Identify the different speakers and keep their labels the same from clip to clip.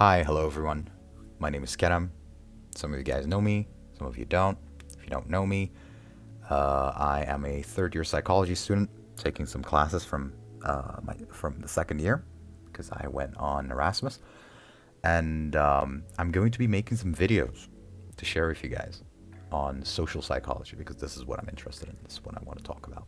Speaker 1: Hi, hello everyone. My name is Kerem. Some of you guys know me, some of you don't. If you don't know me, I am a third-year psychology student taking some classes from the second year because I went on Erasmus, and I'm going to be making some videos to share with you guys on social psychology because this is what I'm interested in. This is what I want to talk about.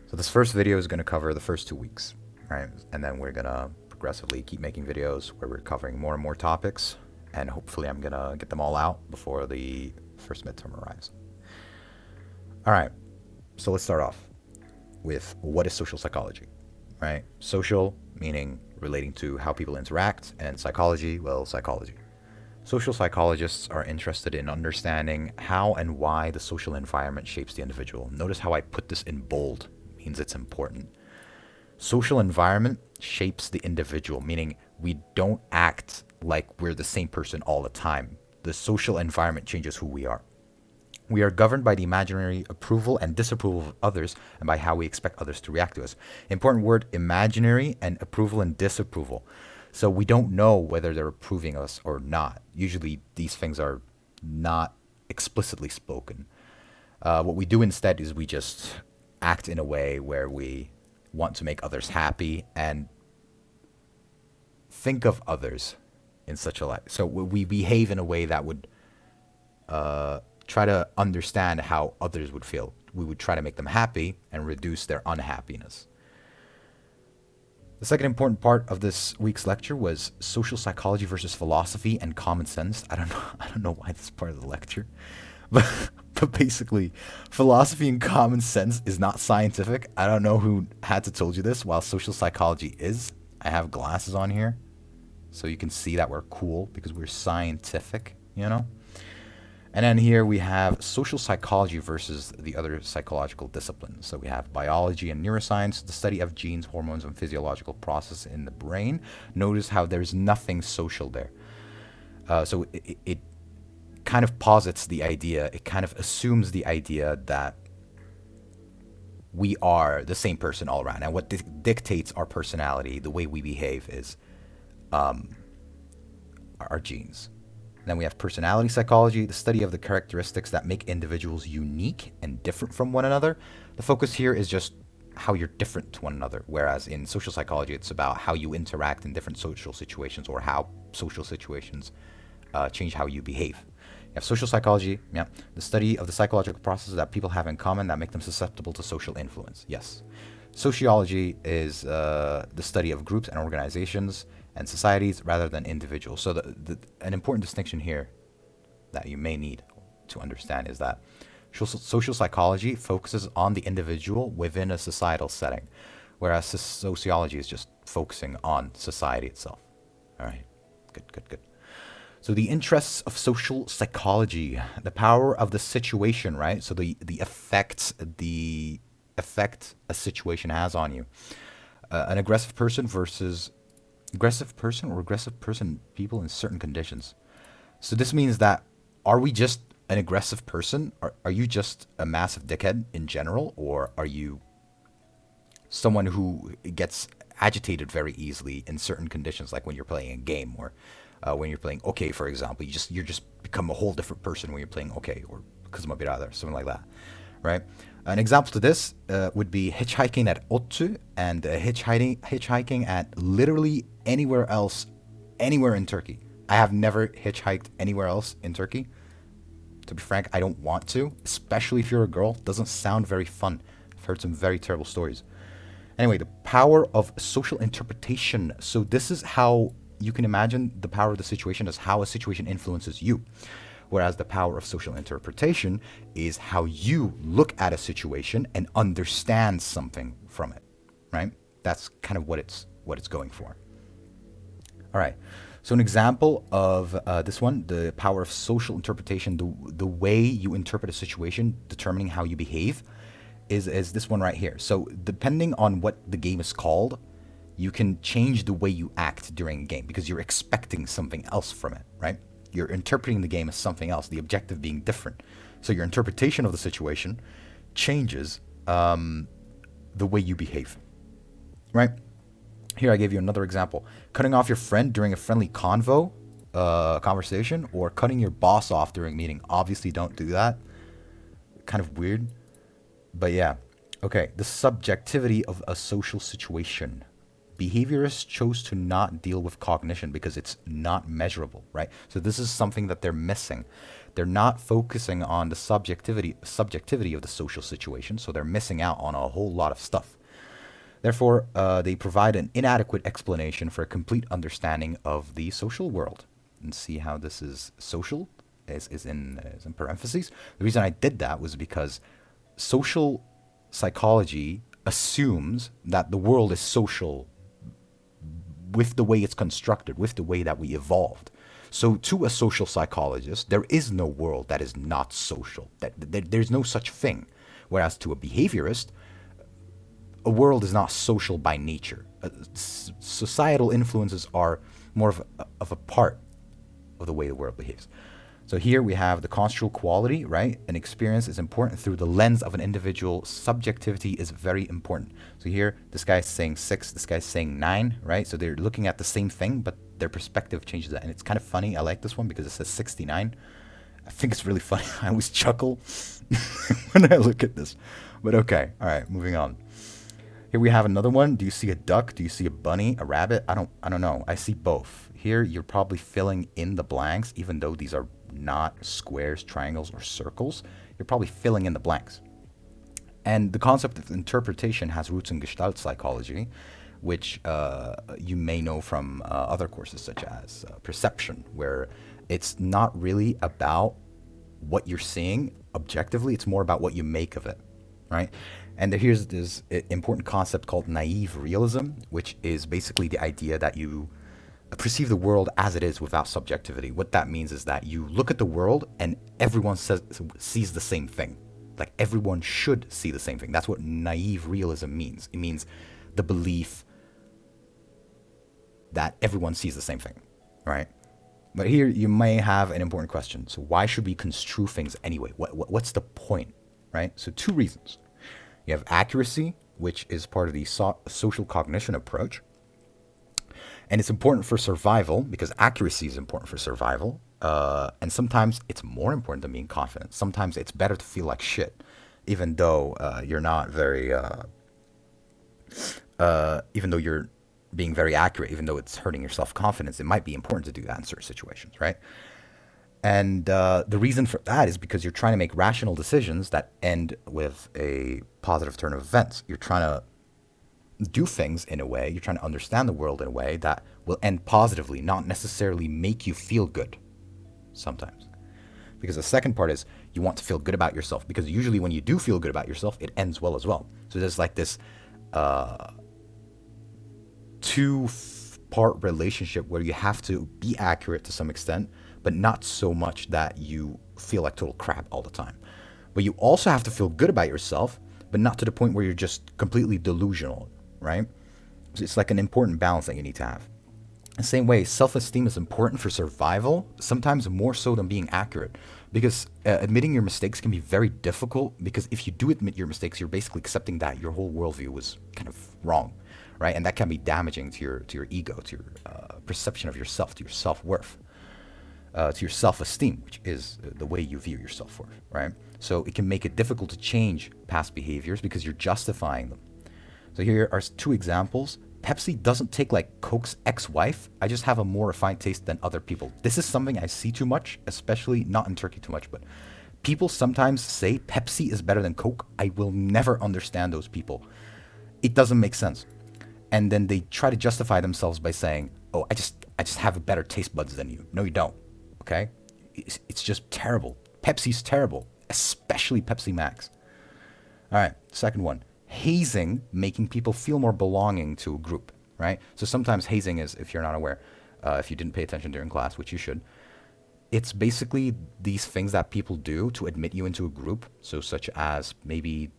Speaker 1: So this first video is going to cover the first 2 weeks, right? And then we're going to progressively keep making videos where we're covering more and more topics, and hopefully I'm going to get them all out before the first midterm arrives. All right, so let's start off with what is social psychology, right? Social meaning relating to how people interact, and psychology, well, psychology. Social psychologists are interested in understanding how and why the social environment shapes the individual. Notice how I put this in bold, means it's important. Social environment shapes the individual, meaning we don't act like we're the same person all the time. The social environment changes who we are. We are governed by the imaginary approval and disapproval of others and by how we expect others to react to us. Important word, imaginary and approval and disapproval. So we don't know whether they're approving us or not. Usually these things are not explicitly spoken. What we do instead is we just act in a way where we want to make others happy and think of others in such a light. So we behave in a way that would try to understand how others would feel. We would try to make them happy and reduce their unhappiness. The second important part of this week's lecture was social psychology versus philosophy and common sense. I don't know why this is part of the lecture, but basically, philosophy and common sense is not scientific. I don't know who had to told you this, while social psychology is. I have glasses on here, so you can see that we're cool because we're scientific, you know? And then here we have social psychology versus the other psychological disciplines. So we have biology and neuroscience, the study of genes, hormones, and physiological processes in the brain. Notice how there's nothing social there. So it kind of posits the idea, it kind of assumes the idea that we are the same person all around. And what dictates our personality, the way we behave, is our genes. Then we have personality psychology, the study of the characteristics that make individuals unique and different from one another. The focus here is just how you're different to one another, whereas in social psychology, it's about how you interact in different social situations or how social situations change how you behave. You have social psychology, yeah, the study of the psychological processes that people have in common that make them susceptible to social influence. Yes. Sociology is the study of groups and organizations and societies rather than individuals. So an important distinction here that you may need to understand is that social psychology focuses on the individual within a societal setting, whereas sociology is just focusing on society itself. All right, good. So the interests of social psychology, the power of the situation, right? So the effect a situation has on you. An aggressive person versus aggressive person people in certain conditions. So this means that, are we just an aggressive person? Are you just a massive dickhead in general? Or are you someone who gets agitated very easily in certain conditions, like when you're playing a game, or when you're playing OK, for example, you're just become a whole different person when you're playing OK, or Kızma something like that, right? An example to this would be hitchhiking at Ottu and hitchhiking at literally anywhere else, anywhere in Turkey. I have never hitchhiked anywhere else in Turkey. To be frank, I don't want to, especially if you're a girl. It doesn't sound very fun. I've heard some very terrible stories. Anyway, the power of social interpretation. So this is how you can imagine the power of the situation as how a situation influences you. Whereas the power of social interpretation is how you look at a situation and understand something from it, right? That's kind of what it's going for. All right. So an example of this one, the power of social interpretation, the way you interpret a situation, determining how you behave, is this one right here. So depending on what the game is called, you can change the way you act during a game because you're expecting something else from it, right? You're interpreting the game as something else, the objective being different. So your interpretation of the situation changes the way you behave, right? Here I gave you another example. Cutting off your friend during a friendly conversation, or cutting your boss off during a meeting. Obviously don't do that. Kind of weird. But yeah. Okay, the subjectivity of a social situation. Behaviorists chose to not deal with cognition because it's not measurable, right? So this is something that they're missing. They're not focusing on the subjectivity of the social situation, so they're missing out on a whole lot of stuff. Therefore, they provide an inadequate explanation for a complete understanding of the social world. And see how this is social, is in parentheses. The reason I did that was because social psychology assumes that the world is social with the way it's constructed, with the way that we evolved. So to a social psychologist, there is no world that is not social. There's no such thing. Whereas to a behaviorist, a world is not social by nature. Societal influences are more of a part of the way the world behaves. So here we have the construal quality, right? An experience is important through the lens of an individual. Subjectivity is very important. So here, this guy's saying 6, this guy's saying 9, right? So they're looking at the same thing, but their perspective changes that. And it's kind of funny. I like this one because it says 69. I think it's really funny. I always chuckle when I look at this. But okay, all right, moving on. Here we have another one. Do you see a duck? Do you see a bunny? A rabbit? I don't know. I see both. Here you're probably filling in the blanks, even though these are not squares, triangles, or circles. You're probably filling in the blanks. And the concept of interpretation has roots in Gestalt psychology, which you may know from other courses such as perception, where it's not really about what you're seeing objectively, it's more about what you make of it, right? And here's this important concept called naive realism, which is basically the idea that you perceive the world as it is without subjectivity. What that means is that you look at the world and everyone sees the same thing. Like everyone should see the same thing. That's what naive realism means. It means the belief that everyone sees the same thing, right? But here you may have an important question. So why should we construe things anyway? What's the point, right? So 2 reasons. You have accuracy, which is part of the social cognition approach. And it's important for survival because accuracy is important for survival. And sometimes it's more important than being confident. Sometimes it's better to feel like shit, even though you're not very, even though you're being very accurate, even though it's hurting your self-confidence. It might be important to do that in certain situations, right? And the reason for that is because you're trying to make rational decisions that end with a positive turn of events. You're trying to do things in a way, you're trying to understand the world in a way that will end positively, not necessarily make you feel good sometimes. Because the second part is you want to feel good about yourself, because usually when you do feel good about yourself, it ends well as well. So there's like this 2-part relationship where you have to be accurate to some extent, but not so much that you feel like total crap all the time. But you also have to feel good about yourself, but not to the point where you're just completely delusional, right? So it's like an important balance that you need to have. The same way, self-esteem is important for survival, sometimes more so than being accurate, because admitting your mistakes can be very difficult, because if you do admit your mistakes, you're basically accepting that your whole worldview was kind of wrong, right? And that can be damaging to your ego, to your perception of yourself, to your self-worth, to your self-esteem, which is the way you view your self-worth, right? So it can make it difficult to change past behaviors because you're justifying them. So here are 2 examples. Pepsi doesn't take like Coke's ex-wife. I just have a more refined taste than other people. This is something I see too much, especially not in Turkey too much, but people sometimes say Pepsi is better than Coke. I will never understand those people. It doesn't make sense. And then they try to justify themselves by saying, oh, I just have a better taste buds than you. No, you don't. Okay? It's just terrible. Pepsi's terrible, especially Pepsi Max. All right, second one. Hazing, making people feel more belonging to a group, right? So sometimes hazing is, if you're not aware, if you didn't pay attention during class, which you should, it's basically these things that people do to admit you into a group. So such as maybe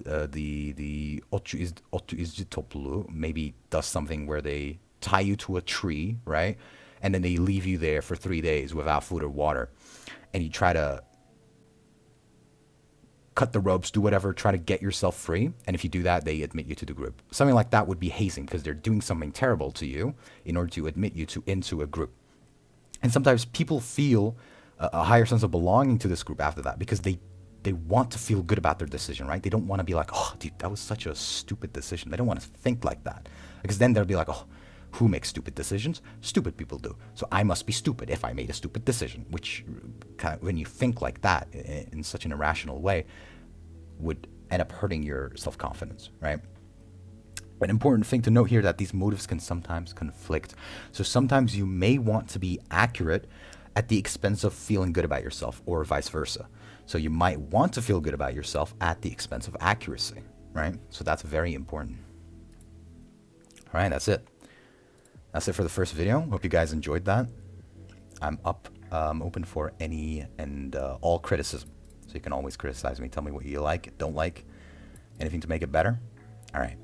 Speaker 1: the otçu topluluğu maybe does something where they tie you to a tree, right? And then they leave you there for 3 days without food or water. And you try to cut the ropes, do whatever, try to get yourself free. And if you do that, they admit you to the group. Something like that would be hazing because they're doing something terrible to you in order to admit you into a group. And sometimes people feel a higher sense of belonging to this group after that because they want to feel good about their decision, right? They don't want to be like, oh, dude, that was such a stupid decision. They don't want to think like that because then they'll be like, oh, who makes stupid decisions? Stupid people do. So I must be stupid if I made a stupid decision, which kind of, when you think like that in such an irrational way, would end up hurting your self-confidence, right? An important thing to note here that these motives can sometimes conflict. So sometimes you may want to be accurate at the expense of feeling good about yourself, or vice versa. So you might want to feel good about yourself at the expense of accuracy, right? So that's very important. All right, that's it. That's it for the first video. Hope you guys enjoyed that. I'm open for any and all criticism. So you can always criticize me. Tell me what you like, don't like, anything to make it better. All right.